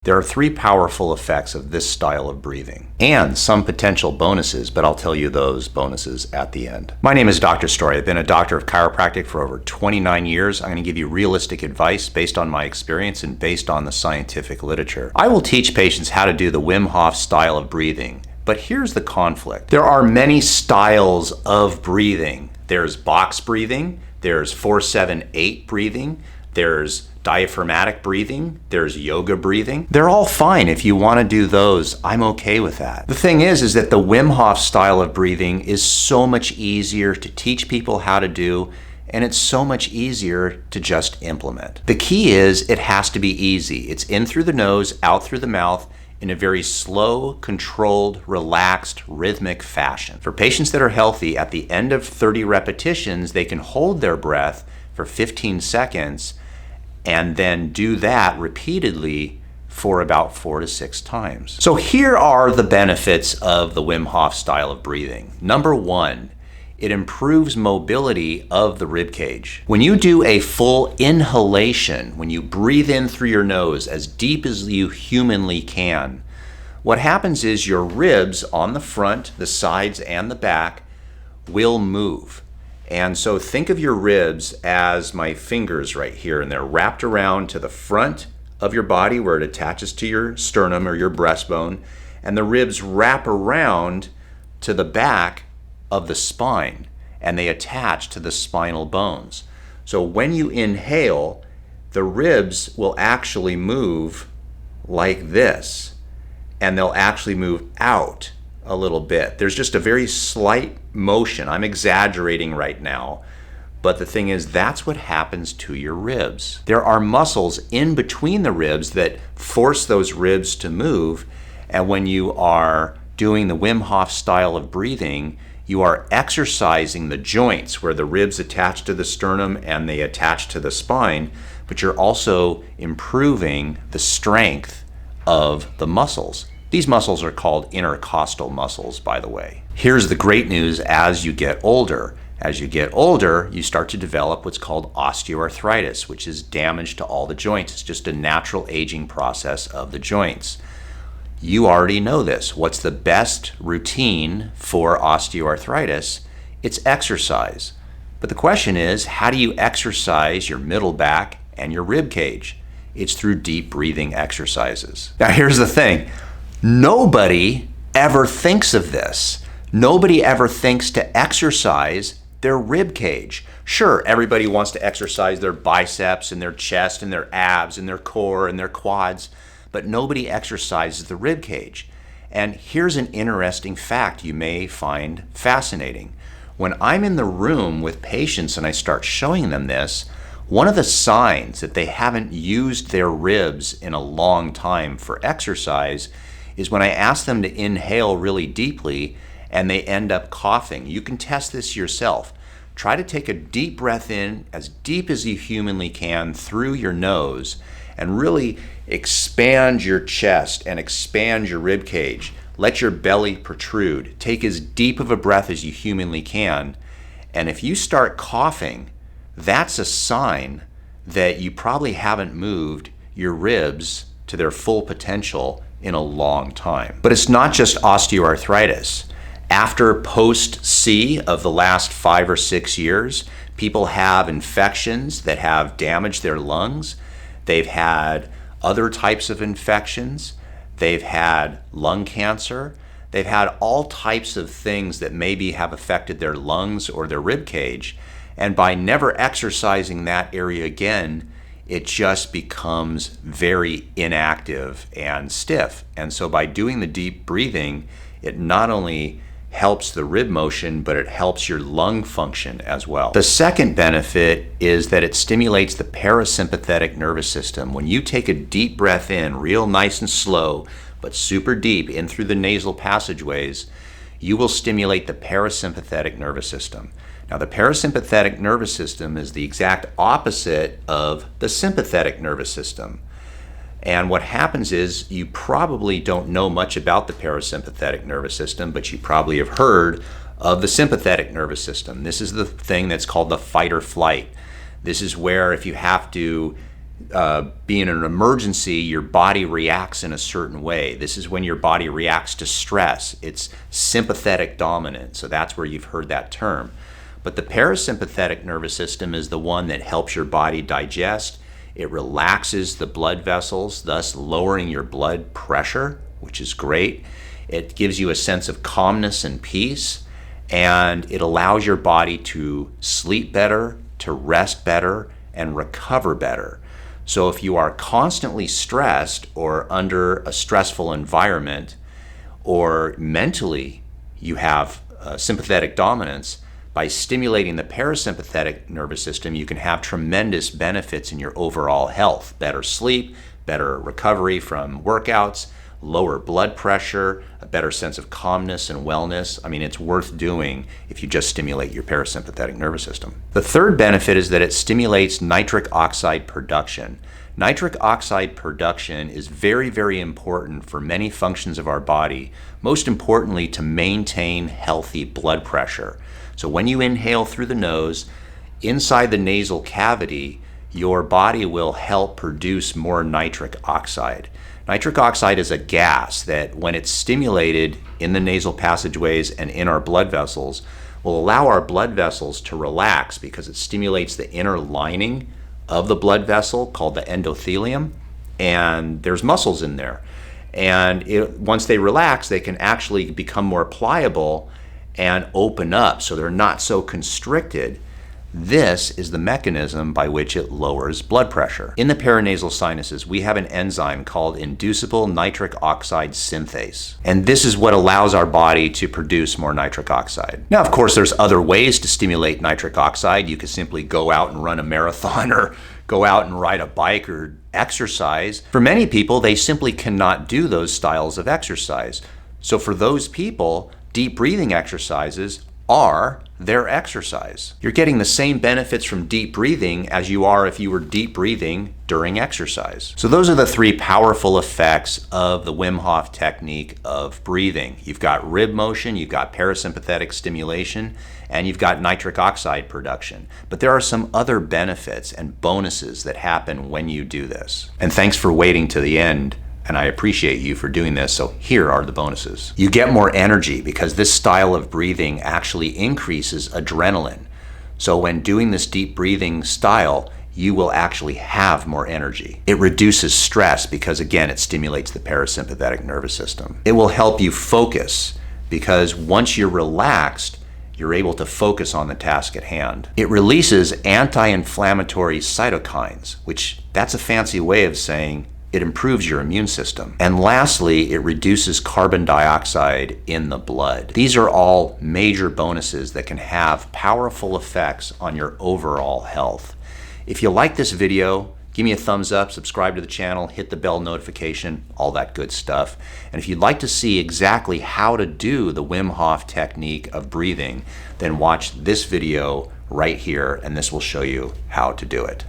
There are 3 powerful effects of this style of breathing, and some potential bonuses, but I'll tell you those bonuses at the end. My name is Dr. Story. I've been a doctor of chiropractic for over 29 years. I'm going to give you realistic advice based on my experience and based on the scientific literature. I will teach patients how to do the Wim Hof style of breathing, but here's the conflict. There are many styles of breathing. There's box breathing, there's 4-7-8 breathing, there's diaphragmatic breathing, there's yoga breathing. They're all fine. If you want to do those, I'm okay with that. The thing is that the Wim Hof style of breathing is so much easier to teach people how to do, and it's so much easier to just implement. The key is it has to be easy. It's in through the nose, out through the mouth, in a very slow, controlled, relaxed, rhythmic fashion. For patients that are healthy, at the end of 30 repetitions, they can hold their breath for 15 seconds and then do that repeatedly for about 4 to 6 times. So here are the benefits of the Wim Hof style of breathing. Number 1, it improves mobility of the rib cage. When you do a full inhalation, when you breathe in through your nose as deep as you humanly can, what happens is your ribs on the front, the sides, and the back will move. And so think of your ribs as my fingers right here, and they're wrapped around to the front of your body where it attaches to your sternum or your breastbone, and the ribs wrap around to the back of the spine, and they attach to the spinal bones. So when you inhale, the ribs will actually move like this, and they'll actually move out a little bit. There's just a very slight motion. I'm exaggerating right now, but the thing is, that's what happens to your ribs. There are muscles in between the ribs that force those ribs to move, and when you are doing the Wim Hof style of breathing, you are exercising the joints where the ribs attach to the sternum and they attach to the spine, but you're also improving the strength of the muscles. These muscles are called intercostal muscles, by the way. Here's the great news as you get older. As you get older, you start to develop what's called osteoarthritis, which is damage to all the joints. It's just a natural aging process of the joints. You already know this. What's the best routine for osteoarthritis? It's exercise. But the question is, how do you exercise your middle back and your rib cage? It's through deep breathing exercises. Now here's the thing. Nobody ever thinks of this. Nobody ever thinks to exercise their rib cage. Sure, everybody wants to exercise their biceps and their chest and their abs and their core and their quads, but nobody exercises the rib cage. And here's an interesting fact you may find fascinating. When I'm in the room with patients and I start showing them this, one of the signs that they haven't used their ribs in a long time for exercise is when I ask them to inhale really deeply and they end up coughing. You can test this yourself. Try to take a deep breath in, as deep as you humanly can, through your nose, and really expand your chest and expand your rib cage. Let your belly protrude. Take as deep of a breath as you humanly can. And if you start coughing, that's a sign that you probably haven't moved your ribs to their full potential in a long time. But it's not just osteoarthritis. After post-C of the last 5 or 6 years, people have infections that have damaged their lungs. They've had other types of infections. They've had lung cancer. They've had all types of things that maybe have affected their lungs or their rib cage. And by never exercising that area again, it just becomes very inactive and stiff. And so by doing the deep breathing, it not only helps the rib motion, but it helps your lung function as well. The second benefit is that it stimulates the parasympathetic nervous system. When you take a deep breath in, real nice and slow, but super deep in through the nasal passageways, you will stimulate the parasympathetic nervous system. Now, the parasympathetic nervous system is the exact opposite of the sympathetic nervous system. And what happens is, you probably don't know much about the parasympathetic nervous system, but you probably have heard of the sympathetic nervous system. This is the thing that's called the fight or flight. This is where if you have to being an emergency, your body reacts in a certain way. This is when your body reacts to stress. It's sympathetic dominant, so that's where you've heard that term. But the parasympathetic nervous system is the one that helps your body digest. It relaxes the blood vessels, thus lowering your blood pressure, which is great. It gives you a sense of calmness and peace, and it allows your body to sleep better, to rest better, and recover better. So if you are constantly stressed or under a stressful environment, or mentally you have sympathetic dominance, by stimulating the parasympathetic nervous system, you can have tremendous benefits in your overall health. Better sleep, better recovery from workouts, lower blood pressure, a better sense of calmness and wellness. I mean, it's worth doing if you just stimulate your parasympathetic nervous system. The third benefit is that it stimulates nitric oxide production. Nitric oxide production is very, very important for many functions of our body, most importantly to maintain healthy blood pressure. So when you inhale through the nose, inside the nasal cavity, your body will help produce more nitric oxide. Nitric oxide is a gas that, when it's stimulated in the nasal passageways and in our blood vessels, will allow our blood vessels to relax because it stimulates the inner lining of the blood vessel called the endothelium, and there's muscles in there. And once they relax, they can actually become more pliable and open up so they're not so constricted. This is the mechanism by which it lowers blood pressure. In the paranasal sinuses, we have an enzyme called inducible nitric oxide synthase. And this is what allows our body to produce more nitric oxide. Now, of course, there's other ways to stimulate nitric oxide. You could simply go out and run a marathon or go out and ride a bike or exercise. For many people, they simply cannot do those styles of exercise. So for those people, deep breathing exercises are their exercise. You're getting the same benefits from deep breathing as you are if you were deep breathing during exercise. So those are the three powerful effects of the Wim Hof technique of breathing. You've got rib motion, you've got parasympathetic stimulation, and you've got nitric oxide production. But there are some other benefits and bonuses that happen when you do this. And thanks for waiting to the end. And I appreciate you for doing this, so here are the bonuses. You get more energy because this style of breathing actually increases adrenaline. So when doing this deep breathing style, you will actually have more energy. It reduces stress because, again, it stimulates the parasympathetic nervous system. It will help you focus because once you're relaxed, you're able to focus on the task at hand. It releases anti-inflammatory cytokines, which that's a fancy way of saying it improves your immune system. And lastly, it reduces carbon dioxide in the blood. These are all major bonuses that can have powerful effects on your overall health. If you like this video, give me a thumbs up, subscribe to the channel, hit the bell notification, all that good stuff. And if you'd like to see exactly how to do the Wim Hof technique of breathing, then watch this video right here, and this will show you how to do it.